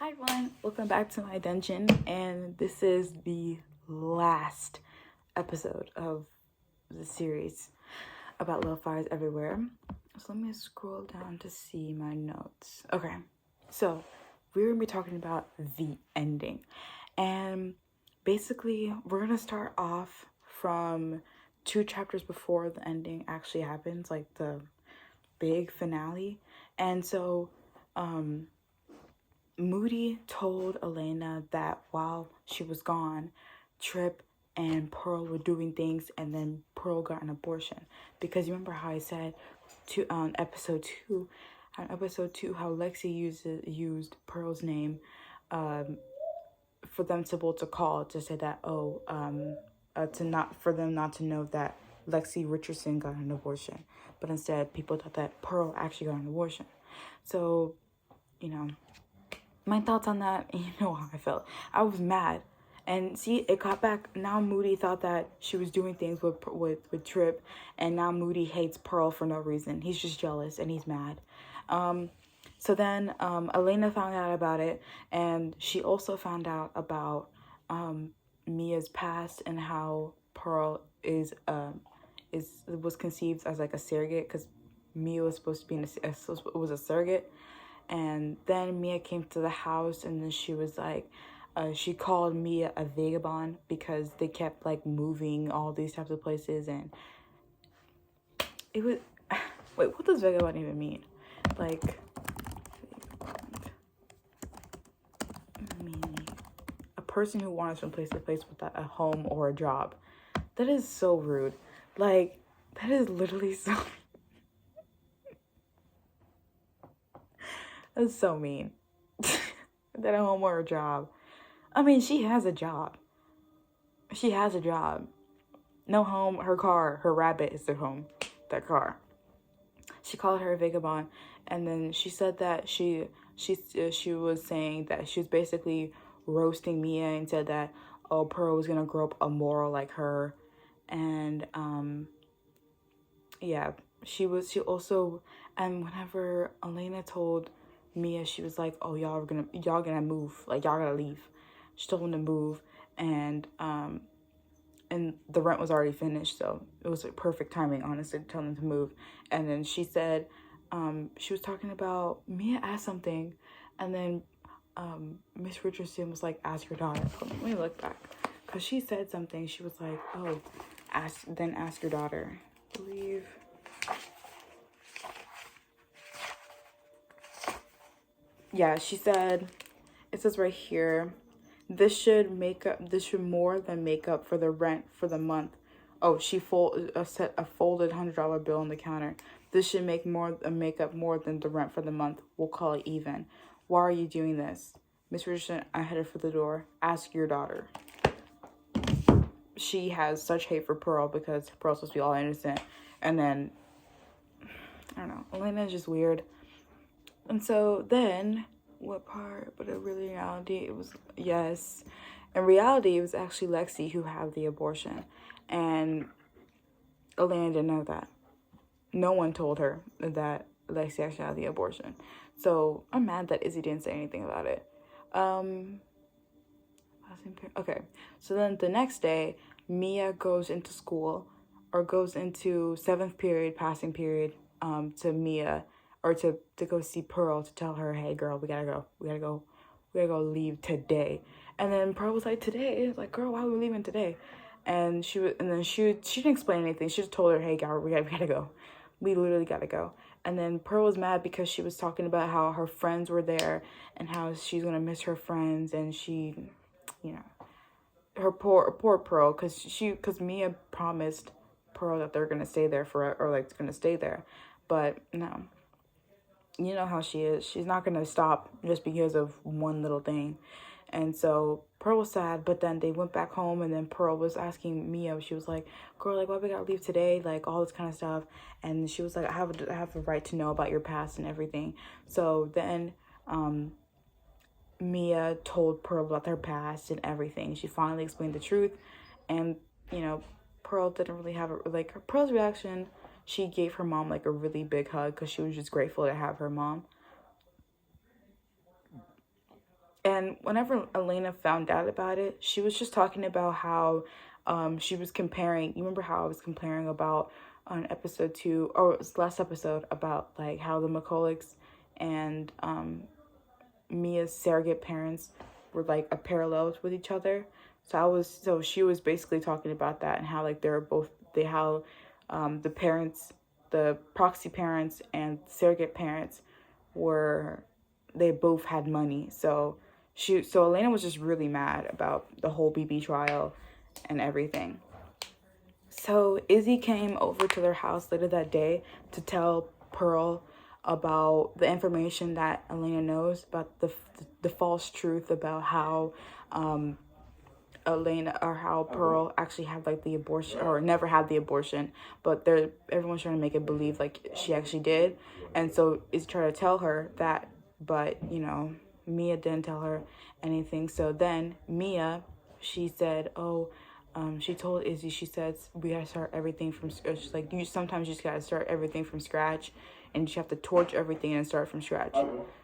Hi everyone, welcome back to my dungeon, and this is the last episode of the series about love fires everywhere. So let me scroll down to see my notes. Okay, so we're gonna be talking about the ending, and basically we're gonna start off from 2 chapters before the ending actually happens, like the big finale. And so Moody told Elena that while she was gone, Trip and Pearl were doing things, and then Pearl got an abortion. Because you remember how I said on episode two, how Lexi used Pearl's name for them to be able to call to say that to not for them not to know that Lexi Richardson got an abortion, but instead people thought that Pearl actually got an abortion. So, my thoughts on that, you know how I felt. I was mad. And see, it got back. Now Moody thought that she was doing things with Trip, and now Moody hates Pearl for no reason. He's just jealous and he's mad. So then Elena found out about it, and she also found out about Mia's past and how Pearl was conceived as like a surrogate, because Mia was supposed to be was a surrogate. And then Mia came to the house, and then she was like, she called Mia a vagabond because they kept like moving all these types of places. And it was, wait, what does vagabond even mean? Like, meaning a person who wanders from place to place without a home or a job. That is so rude. Like, that is literally so. That's so mean. That a home or a job. I mean, she has a job. She has a job. No home, her car, her rabbit is their home. That car. She called her a vagabond, and then she said that she was saying that she was basically roasting Mia, and said that Pearl was gonna grow up immoral like her, and yeah, she also, and whenever Elena told Mia, she was like, oh, y'all gonna move, like y'all gotta leave. She told them to move, and the rent was already finished, so it was like perfect timing, honestly, to tell them to move. And then she said, she was talking about, Mia asked something, and then Miss Richardson was like, ask your daughter. Let me look back, because she said something. She was like, oh, ask your daughter, I believe. Yeah, she said, it says right here, this should more than make up for the rent for the month. Oh, she folded a folded $100 bill on the counter. This should make up more than the rent for the month. We'll call it even. Why are you doing this? Miss Richardson, I headed for the door. Ask your daughter. She has such hate for Pearl because Pearl's supposed to be all innocent. And then, I don't know, Elena's just weird. And so then, what part? But in reality, it was, yes. In reality, it was actually Lexi who had the abortion. And Elena didn't know that. No one told her that Lexi actually had the abortion. So I'm mad that Izzy didn't say anything about it. Okay, so then the next day, Mia goes into school, or goes into 7th period, passing period, to Mia, or to go see Pearl, to tell her, hey girl, we gotta go leave today. And then Pearl was like, today? Like, girl, why are we leaving today? And she didn't explain anything. She just told her, hey girl, we gotta go. We literally gotta go. And then Pearl was mad because she was talking about how her friends were there and how she's gonna miss her friends, and she, her poor Pearl, because Mia promised Pearl that they're gonna stay there gonna stay there, but no. You know how she is. She's not gonna stop just because of one little thing. And so Pearl was sad, but then they went back home, and then Pearl was asking Mia, she was like, girl, like, why we gotta leave today? Like, all this kind of stuff. And she was like, I have a right to know about your past and everything. So then Mia told Pearl about her past and everything. She finally explained the truth. And, Pearl didn't really have Pearl's reaction, she gave her mom like a really big hug because she was just grateful to have her mom. And whenever Elena found out about it, she was just talking about how she was comparing. You remember how I was comparing about on episode 2, or it was last episode, about like how the McCulloughs and Mia's surrogate parents were like a parallels with each other. So she was basically talking about that and how like how the parents, the proxy parents and surrogate parents were, they both had money. So Elena was just really mad about the whole BB trial and everything. So Izzy came over to their house later that day to tell Pearl about the information that Elena knows about the false truth about how Elena, or how Pearl actually had like the abortion, or never had the abortion, but everyone's trying to make it believe like she actually did. And so Izzy tried to tell her that, but Mia didn't tell her anything. So then Mia, she said, oh, she told Izzy, she said, we gotta start everything from scratch. She's like, sometimes you just gotta start everything from scratch, and you have to torch everything and start from scratch.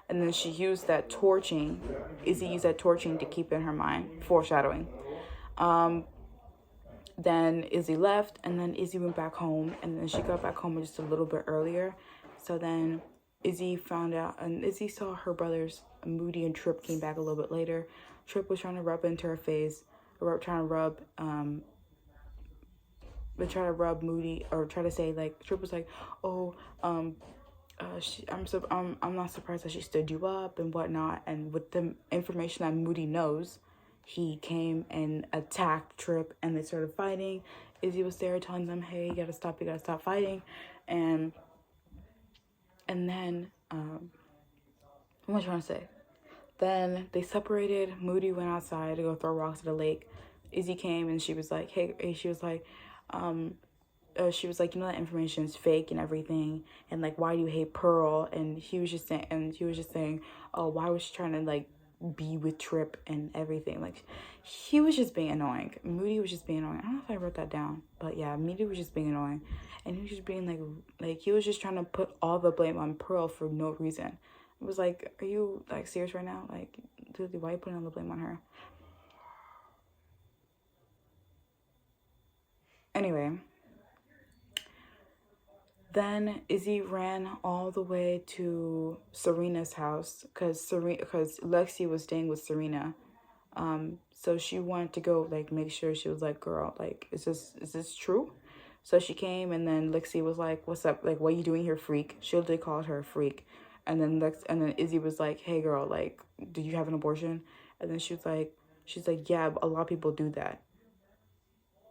And then she used that torching, Izzy used that torching to keep in her mind, foreshadowing. Then Izzy left, and then Izzy went back home, and then she got back home just a little bit earlier. So then Izzy found out, and Izzy saw her brothers, Moody and Trip, came back a little bit later. Trip was trying to rub into her face, or trying to rub Moody, or try to say like, Trip was like, oh, I'm not surprised that she stood you up and whatnot. And with the information that Moody knows, he came and attacked Trip, and they started fighting. Izzy was there telling them, hey, you gotta stop fighting. And then what am I trying to say? Then they separated. Moody went outside to go throw rocks at the lake. Izzy came, and she was like, she was like, that information is fake and everything, and like, why do you hate Pearl? And he was just saying, oh, why was she trying to like be with Trip and everything? Like, he was just being annoying. Moody was just being annoying. I don't know if I wrote that down, but yeah, Moody was just being annoying, and he was just being like he was just trying to put all the blame on Pearl for no reason. It was like, are you like serious right now? Like, literally, why are you putting all the blame on her? Anyway, then Izzy ran all the way to Serena's house because Lexi was staying with Serena. So she wanted to go like make sure. She was like, girl, like, is this true? So she came, and then Lexi was like, what's up? Like, what are you doing here, freak? She literally called her a freak. And then Izzy was like, hey girl, like, did you have an abortion? And then she's like, yeah, a lot of people do that.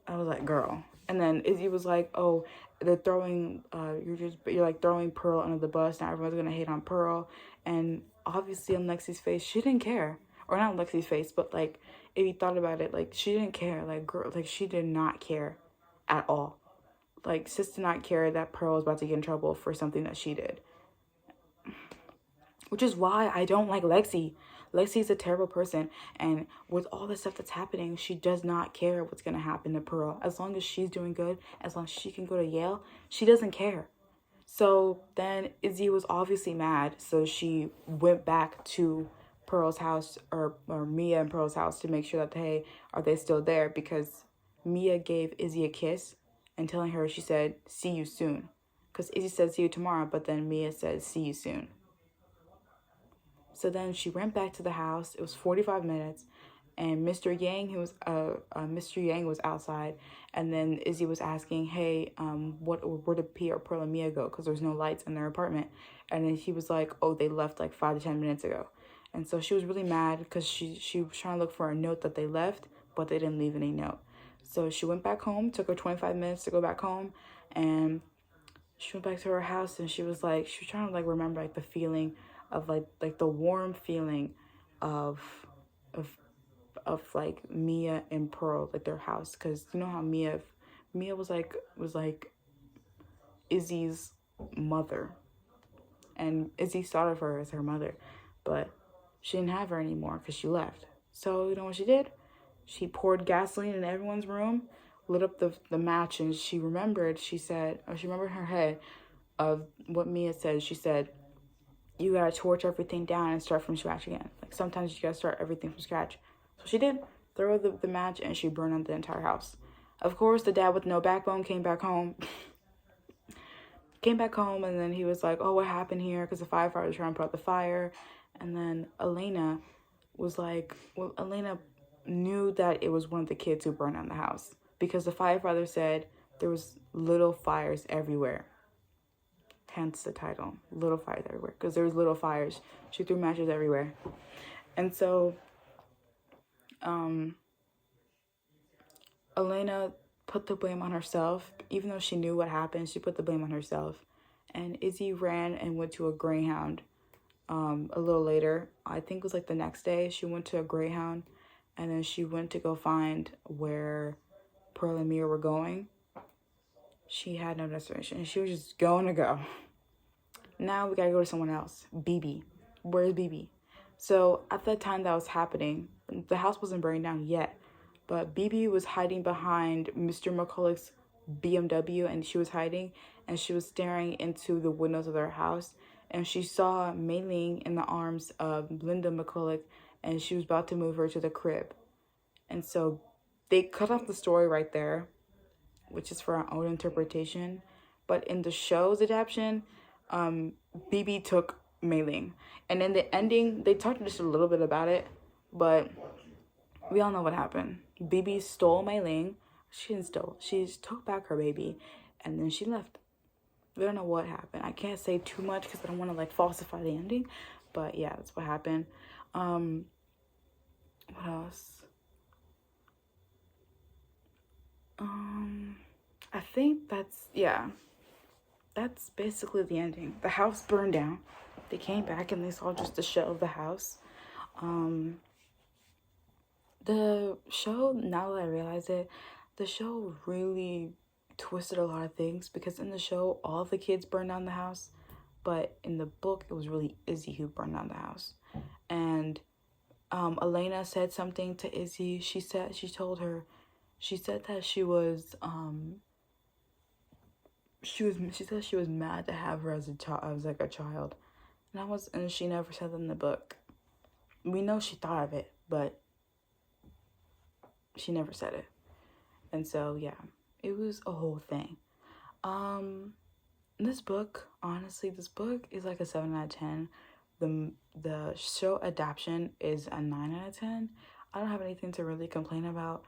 I was like, girl. And then Izzy was like, oh, they're throwing, you're like throwing Pearl under the bus. Now everyone's gonna hate on Pearl. And obviously on Lexi's face, she didn't care. Or not Lexi's face, but like, if you thought about it, like, she didn't care. Like, girl, like, she did not care at all. Like, sis did not care that Pearl was about to get in trouble for something that she did. Which is why I don't like Lexi. Lexi's a terrible person, and with all the stuff that's happening, she does not care what's going to happen to Pearl. As long as she's doing good, as long as she can go to Yale, she doesn't care. So then Izzy was obviously mad, so she went back to Pearl's house, or Mia and Pearl's house, to make sure that, hey, are they still there? Because Mia gave Izzy a kiss, and telling her, she said, see you soon. Because Izzy said see you tomorrow, but then Mia said see you soon. So then she went back to the house. It was 45 minutes, and Mr. Yang was outside, and then Izzy was asking, "Hey, where did Pearl and Mia go? Because there's no lights in their apartment." And then he was like, "Oh, they left like 5 to 10 minutes ago." And so she was really mad because she was trying to look for a note that they left, but they didn't leave any note. So she went back home. Took her 25 minutes to go back home, and she went back to her house, and she was trying to like remember like the feeling of like the warm feeling of of like Mia and Pearl, like their house, because you know how Mia was like Izzy's mother, and Izzy thought of her as her mother, but she didn't have her anymore because she left. So you know what she did? She poured gasoline in everyone's room, lit up the match, and she remembered in her head of what Mia said. She said, you gotta torch everything down and start from scratch again. Like sometimes you gotta start everything from scratch. So she did throw the match and she burned down the entire house. Of course, the dad with no backbone came back home. And then he was like, "Oh, what happened here?" Because the firefighters were trying to put out the fire. And then Elena was like, well, Elena knew that it was one of the kids who burned down the house because the firefighter said there was little fires everywhere. Hence the title, Little Fires Everywhere, because there was little fires. She threw matches everywhere. And so Elena put the blame on herself. Even though she knew what happened, she put the blame on herself. And Izzy ran and went to a Greyhound a little later. I think it was like the next day. She went to a Greyhound and then she went to go find where Pearl and Mia were going. She had no destination. She was just going to go. Now we gotta go to someone else. BB. Where's BB? So at the time that was happening, the house wasn't burning down yet, but BB was hiding behind Mr. McCulloch's BMW, and she was hiding, and she was staring into the windows of their house, and she saw Mei Ling in the arms of Linda McCulloch, and she was about to move her to the crib. And so they cut off the story right there, which is for our own interpretation. But in the show's adaptation, BB took Mei Ling. And in the ending, they talked just a little bit about it, but we all know what happened. BB stole Mei Ling. She didn't steal. She just took back her baby, and then she left. We don't know what happened. I can't say too much because I don't want to like falsify the ending. But yeah, that's what happened. What else? I think that's basically the ending. The house burned down. They came back and they saw just the shell of the house. The show, now that I realize it, the show really twisted a lot of things because in the show, all the kids burned down the house, but in the book, it was really Izzy who burned down the house. And Elena said something to Izzy. She said that she was she was mad to have her as a child, and she never said that in the book. We know she thought of it, but she never said it. And so yeah, it was a whole thing. This book is like a 7 out of 10. The show adaptation is a 9 out of 10. I don't have anything to really complain about.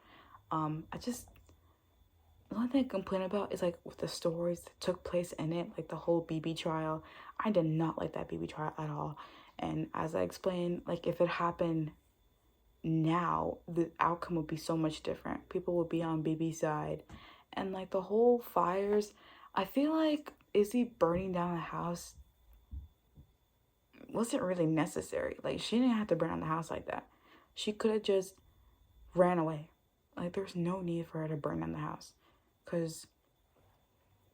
The only thing I complain about is like with the stories that took place in it, like the whole BB trial. I did not like that BB trial at all. And as I explained, like if it happened now, the outcome would be so much different. People would be on BB's side. And like the whole fires, I feel like Izzy burning down the house wasn't really necessary. Like she didn't have to burn down the house like that. She could have just ran away. Like there's no need for her to burn down the house. Because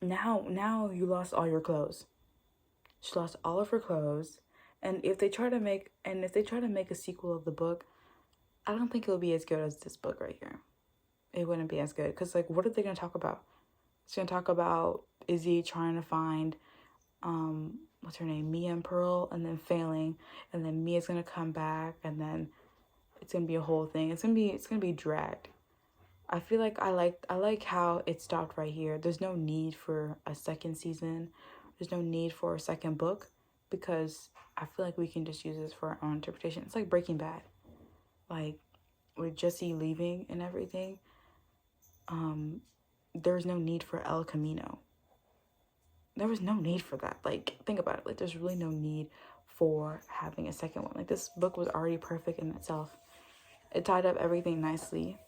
now you lost all your clothes. She lost all of her clothes. And if they try to make a sequel of the book, I don't think it'll be as good as this book right here. It wouldn't be as good. Because like what are they gonna talk about? It's gonna talk about Izzy trying to find what's her name? Mia and Pearl, and then failing, and then Mia's gonna come back, and then it's gonna be a whole thing. It's gonna be dragged. I feel like I like how it stopped right here. There's no need for a second season. There's no need for a second book because I feel like we can just use this for our own interpretation. It's like Breaking Bad. Like with Jesse leaving and everything, there's no need for El Camino. There was no need for that. Like think about it. Like there's really no need for having a second one. Like this book was already perfect in itself. It tied up everything nicely.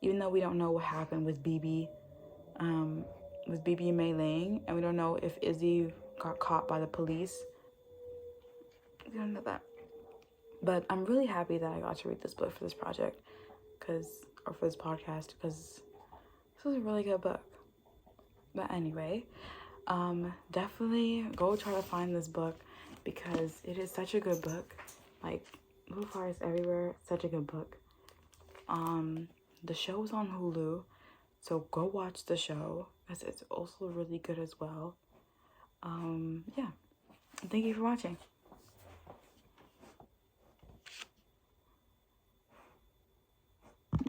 Even though we don't know what happened with BB and Mei Ling, and we don't know if Izzy got caught by the police. We don't know that. But I'm really happy that I got to read this book for this project, for this podcast, because this was a really good book. But anyway, definitely go try to find this book because it is such a good book. Like Little Fires Everywhere, such a good book. The show is on Hulu, so go watch the show because it's also really good as well. Yeah. Thank you for watching.